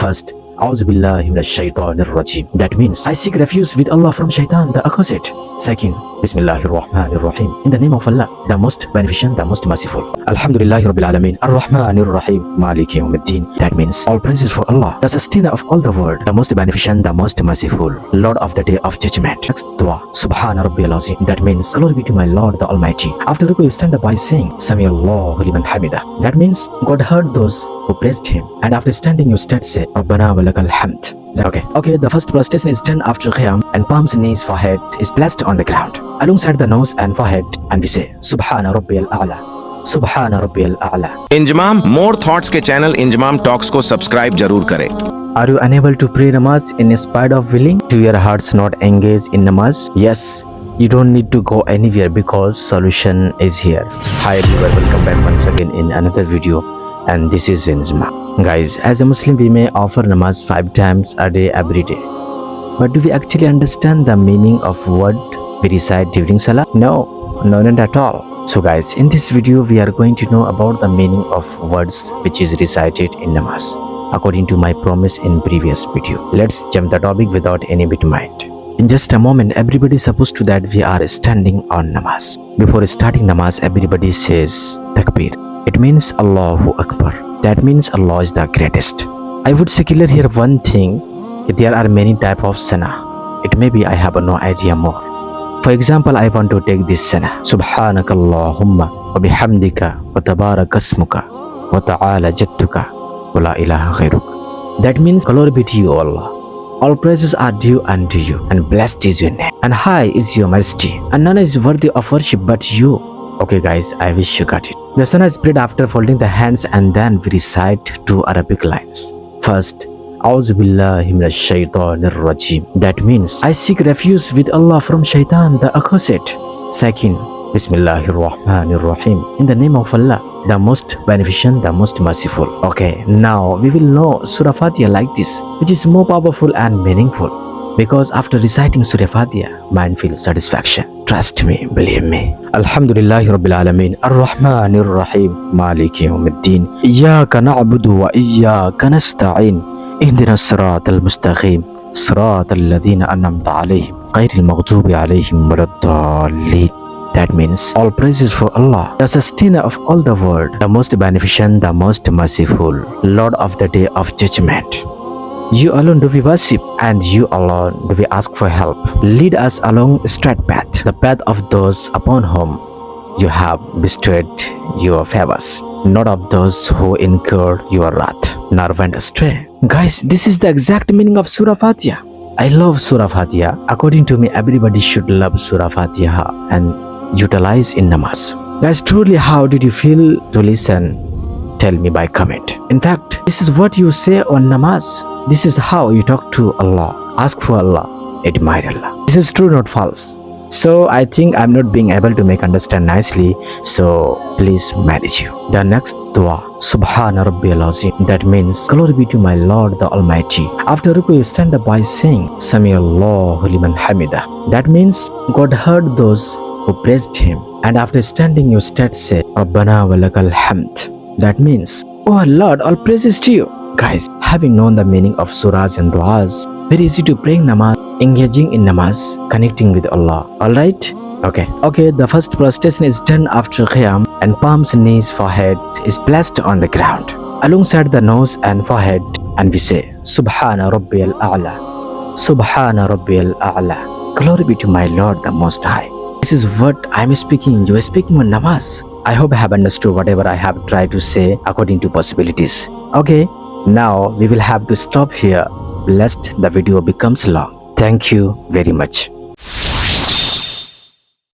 First, A'udhu billahi minash shaitanir rajim. That means I seek refuge with Allah from shaitan, the accursed. Second, Bismillahir Rahmanir Rahim. In the name of Allah, the most beneficent, the most merciful. Alhamdulillahi Rabbil Alameen. Ar-Rahmanir Rahim. Maliki Yawmiddin. That means all praises for Allah, the sustainer of all the world, the most beneficent, the most merciful, Lord of the day of judgment. Next dua, Subhana Rabbiyal Azim. That means glory be to my Lord the Almighty. After ruku, you stand up by saying Sami Allahu liman hamida. That means God heard those who praised Him, and after standing you stand say Rabbana walakal hamd. Okay, the first prostration is done after Qiyam, and palms, knees, forehead is placed on the ground alongside the nose and forehead, and we say Subhana Rabbiyal A'la. Subhana Rabbiyal A'la. Inzamam more thoughts के channel Inzamam talks को subscribe जरूर करें। Are you unable to pray namaz in spite of willing? Do your hearts not engage in namaz? Yes. You don't need to go anywhere because solution is here. Hi everyone, welcome back once again in another video, and this is Injamam. Guys, as a Muslim we may offer namaz 5 times a day every day. But do we actually understand the meaning of what we recite during Salah? No, not at all. So guys, in this video we are going to know about the meaning of words which is recited in namaz, according to my promise in previous video. Let's jump the topic without any bit mind. In just a moment, everybody is supposed to that we are standing on namaz. Before starting namaz, everybody says takbir. It means Allahu Akbar. That means Allah is the greatest. I would say clear here one thing. There are many types of sana. It may be I have no idea more. For example, I want to take this sana. Subhanakallahumma wa bihamdika wa tabarakasmuka wa ta'ala jadduka wa la ilaha ghairuk. That means glory be to you, Allah. All praises are due unto you, and blessed is your name, and high is your majesty, and none is worthy of worship but you. Okay guys, I wish you got it. The sana is prayed after folding the hands, and then we recite 2 Arabic lines. First, A'udhu billahi minash shaitanir rajim. That means I seek refuge with Allah from shaitan, the accursed. Second, Bismillahir Rahmanir Rahim. In the name of Allah, the most beneficent, the most merciful. Okay, now we will know Surah Fatiha like this, which is more powerful and meaningful, because after reciting Surah Fatiha, mind feels satisfaction. Trust me, believe me. Alhamdulillahi Rabbil Alameen. Ar-Rahmanir Rahim. Maliki Yawmiddin. Iyyaka na'budu wa iyyaka nasta'in. Ihdinas siratal mustaqim. Siratal ladzina an'amta 'alaihim ghairil maghdubi 'alaihim waladdallin. That means all praises for Allah, the sustainer of all the world, the most beneficent, the most merciful, Lord of the day of judgment. You alone do we worship, and you alone do we ask for help. Lead us along a straight path, the path of those upon whom you have bestowed your favors, not of those who incurred your wrath, nor went astray. Guys, this is the exact meaning of Surah Fatiha. I love Surah Fatiha. According to me, everybody should love Surah Fatiha and utilize in namaz. Guys, truly how did you feel to listen? Tell me by comment. In fact, this is what you say on namaz. This is how you talk to Allah, ask for Allah, admire Allah. This is true, not false. So I think I'm not being able to make understand nicely, so please manage you. The next dua, Subhana Rabbiyal Azim. That means glory be to my Lord the Almighty. After ruku, you stand up by saying Sami Allahu liman hamida. That means God heard those who praised Him, and after standing you stand say Rabbana walakal hamd. That means, oh Lord, all praises to you. Guys, having known the meaning of surahs and duas, very easy to praying namaz, engaging in namaz, connecting with Allah. Alright? Okay, the first prostration is done after Qiyam, and palms, knees, forehead is placed on the ground alongside the nose and forehead, and we say Subhana Rabbiyal A'la. Subhana Rabbiyal A'la. Glory be to my Lord the Most High. This is what I'm speaking, you are speaking on namaz. I hope I have understood whatever I have tried to say according to possibilities. Okay, now we will have to stop here, lest the video becomes long. Thank you very much.